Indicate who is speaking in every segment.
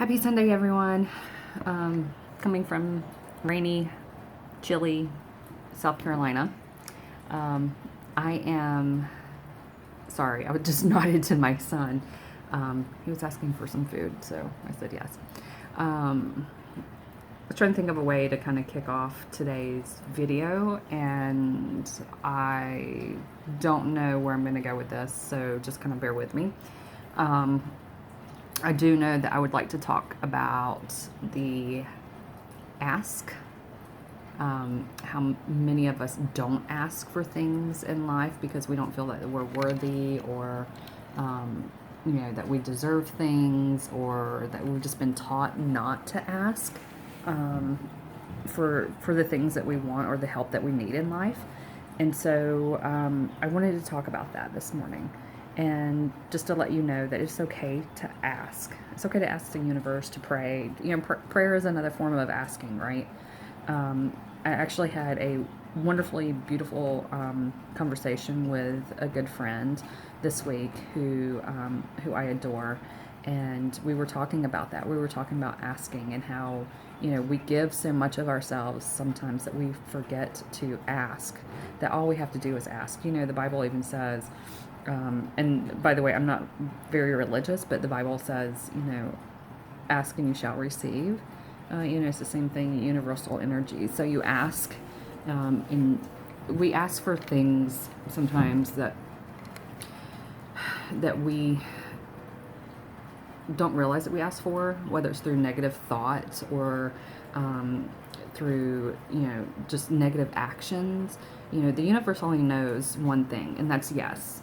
Speaker 1: Happy Sunday, everyone. Coming from rainy, chilly South Carolina. I am sorry, I just nodded to my son. He was asking for some food, so I said yes. I was trying to think of a way to kind of kick off today's video, and I don't know where I'm going to go with this, so just kind of bear with me. I do know that I would like to talk about the ask. How many of us don't ask for things in life because we don't feel that we're worthy, or that we deserve things, or that we've just been taught not to ask for the things that we want or the help that we need in life. And so I wanted to talk about that this morning. And just to let you know that it's okay to ask. It's okay to ask the universe, to pray. Prayer is another form of asking, right? I actually had a wonderfully beautiful conversation with a good friend this week who I adore, and we were talking about that. We were talking about asking and how we give so much of ourselves sometimes that we forget to ask. That all we have to do is ask. The Bible even says. And by the way, I'm not very religious, but the Bible says, ask and you shall receive. It's the same thing, universal energy. So you ask, and we ask for things sometimes that we don't realize that we ask for, whether it's through negative thoughts or through, just negative actions. The universe only knows one thing, and that's yes.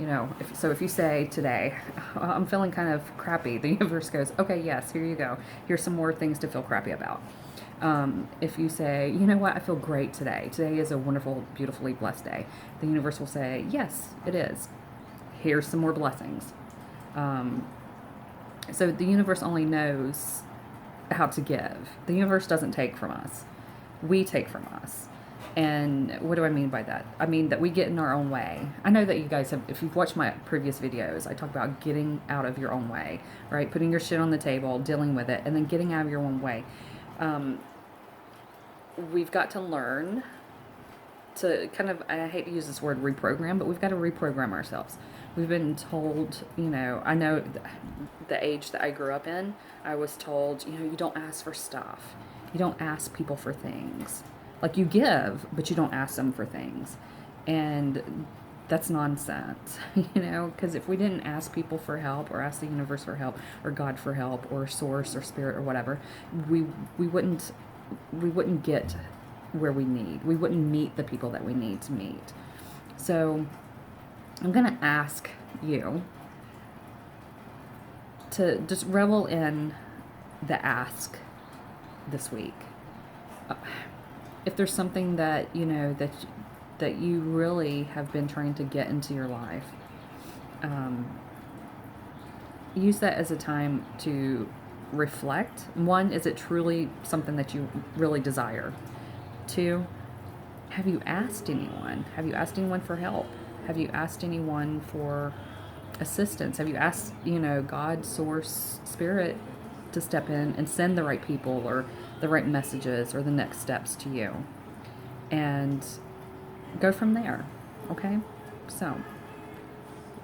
Speaker 1: If you say today, I'm feeling kind of crappy, the universe goes, okay, yes, here you go. Here's some more things to feel crappy about. If you say, you know what, I feel great today. Today is a wonderful, beautifully blessed day. The universe will say, yes, it is. Here's some more blessings. So the universe only knows how to give. The universe doesn't take from us. We take from us. And what do I mean by that? I mean that we get in our own way. I know that you guys have, if you've watched my previous videos, I talk about getting out of your own way, right? Putting your shit on the table, dealing with it, and then getting out of your own way. We've got to learn to kind of, I hate to use this word reprogram, but we've got to reprogram ourselves. We've been told, I know the age that I grew up in, I was told, you don't ask for stuff. You don't ask people for things. Like, you give, but you don't ask them for things. And that's nonsense, because if we didn't ask people for help, or ask the universe for help, or God for help, or source, or spirit, or whatever, we wouldn't get where we need. We wouldn't meet the people that we need to meet. So I'm going to ask you to just revel in the ask this week. If there's something that that you really have been trying to get into your life, use that as a time to reflect. One, is it truly something that you really desire? Two, have you asked anyone? Have you asked anyone for help? Have you asked anyone for assistance? Have you asked, God, source, spirit to step in and send the right people, or the right messages, or the next steps to you? And go from there, okay? So,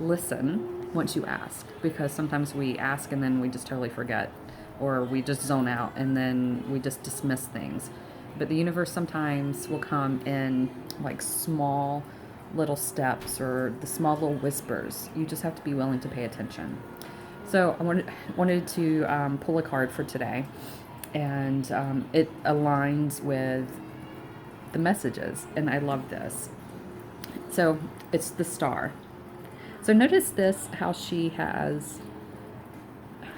Speaker 1: listen once you ask, because sometimes we ask and then we just totally forget, or we just zone out and then we just dismiss things. But the universe sometimes will come in like small little steps, or the small little whispers. You just have to be willing to pay attention. So I wanted to pull a card for today, and it aligns with the messages, and I love this. So it's the Star. So notice this, how she has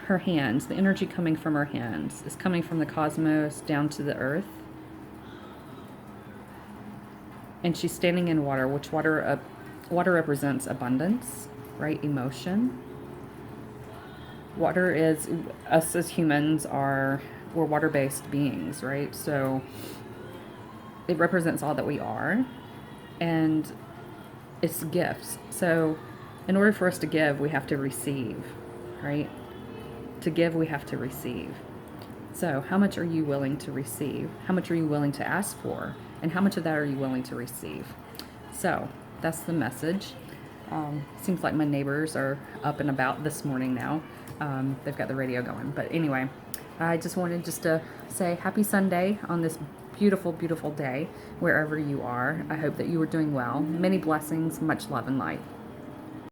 Speaker 1: her hands, the energy coming from her hands is coming from the cosmos down to the earth. And she's standing in water, which water represents abundance, right? Emotion. Water is, us as humans we're water-based beings, right? So it represents all that we are, and it's gifts. So in order for us to give, we have to receive, right? To give, we have to receive. So, how much are you willing to receive? How much are you willing to ask for? And how much of that are you willing to receive? So, that's the message. Seems like my neighbors are up and about this morning now. They've got the radio going. But anyway, I just wanted to say happy Sunday on this beautiful, beautiful day, wherever you are. I hope that you are doing well. Many blessings, much love and light.